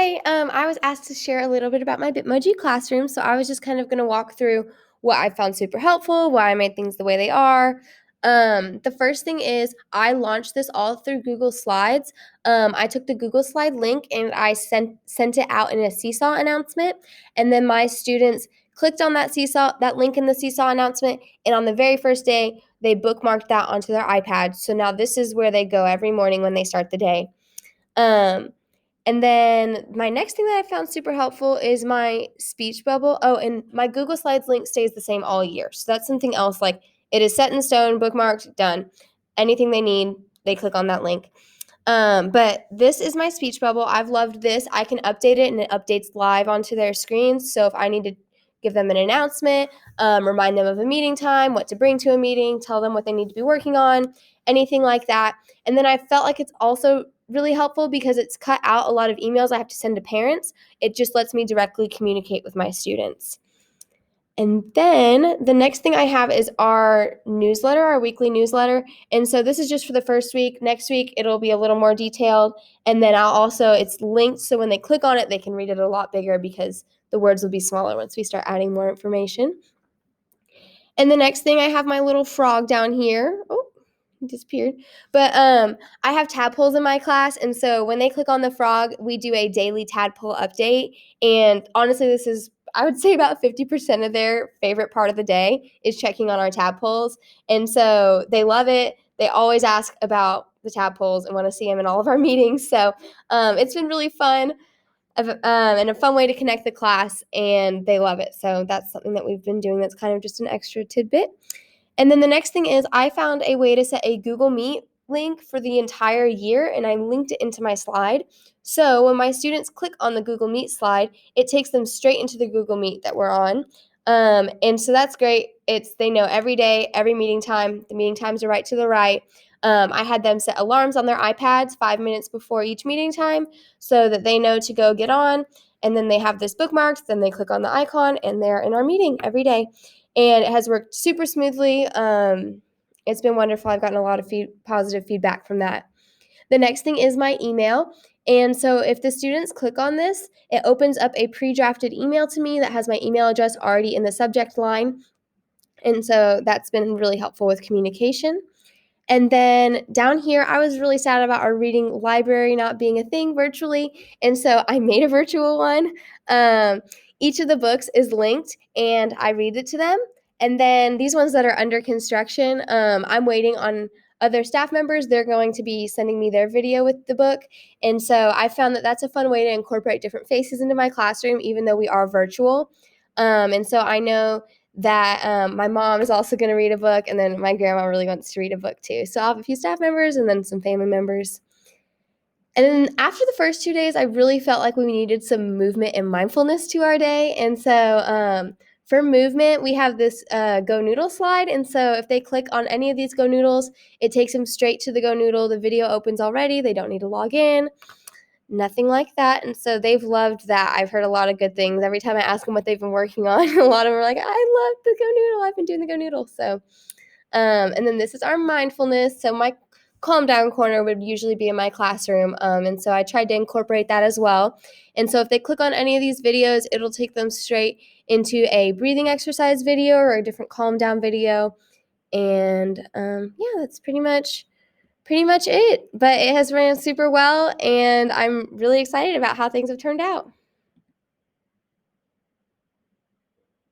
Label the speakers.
Speaker 1: Hi, I was asked to share a little bit about my Bitmoji classroom, so I was just kind of going to walk through what I found super helpful, why I made things the way they are. The first thing is I launched this all through Google Slides. I took the Google Slide link and I sent it out in a Seesaw announcement, and then my students clicked on that link in the Seesaw announcement, and on the very first day they bookmarked that onto their iPad. So now this is where they go every morning when they start the day. Um, and then my next thing that I found super helpful is my speech bubble. Oh, and my Google Slides link stays the same all year. So that's something else. Like it is set in stone, bookmarked, done. Anything they need, they click on that link. But this is my speech bubble. I've loved this. I can update it and it updates live onto their screens. So if I need to give them an announcement, remind them of a meeting time, what to bring to a meeting, tell them what they need to be working on, anything like that. And then I felt like it's also really helpful because it's cut out a lot of emails I have to send to parents. It just lets me directly communicate with my students. And then the next thing I have is our newsletter, our weekly newsletter. And so this is just for the first week. Next week, it'll be a little more detailed. And then it's linked. So when they click on it, they can read it a lot bigger because the words will be smaller once we start adding more information. And the next thing, I have my little frog down here. Oh, he disappeared. But I have tadpoles in my class, and so when they click on the frog, we do a daily tadpole update. And honestly, this is, I would say, about 50% of their favorite part of the day is checking on our tadpoles. And so they love it. They always ask about the tadpoles and want to see them in all of our meetings. So it's been really fun and a fun way to connect the class, and they love it. So that's something that we've been doing that's kind of just an extra tidbit. And then the next thing is I found a way to set a Google Meet link for the entire year, and I linked it into my slide. So when my students click on the Google Meet slide, it takes them straight into the Google Meet that we're on. And so that's great. They know every day, every meeting time. The meeting times are right to the right. I had them set alarms on their iPads 5 minutes before each meeting time so that they know to go get on. And then they have this bookmarked. Then they click on the icon, and they're in our meeting every day. And it has worked super smoothly. It's been wonderful. I've gotten a lot of positive feedback from that. The next thing is my email. And so if the students click on this, it opens up a pre-drafted email to me that has my email address already in the subject line. And so that's been really helpful with communication. And then down here, I was really sad about our reading library not being a thing virtually. And so I made a virtual one. Each of the books is linked, and I read it to them. And then these ones that are under construction, I'm waiting on other staff members. They're going to be sending me their video with the book. And so I found that that's a fun way to incorporate different faces into my classroom, even though we are virtual. And so I know that my mom is also going to read a book, and then my grandma really wants to read a book too. So I'll have a few staff members and then some family members. And then after the first 2 days, I really felt like we needed some movement and mindfulness to our day. And so for movement, we have this Go Noodle slide. And so if they click on any of these Go Noodles, it takes them straight to the Go Noodle. The video opens already. They don't need to log in. Nothing like that. And so they've loved that. I've heard a lot of good things. Every time I ask them what they've been working on, a lot of them are like, I love the Go Noodle. I've been doing the Go Noodle. So, and then this is our mindfulness. So my calm down corner would usually be in my classroom. And so I tried to incorporate that as well. And so if they click on any of these videos, it'll take them straight into a breathing exercise video or a different calm down video. And yeah, that's pretty much it. But it has ran super well, and I'm really excited about how things have turned out.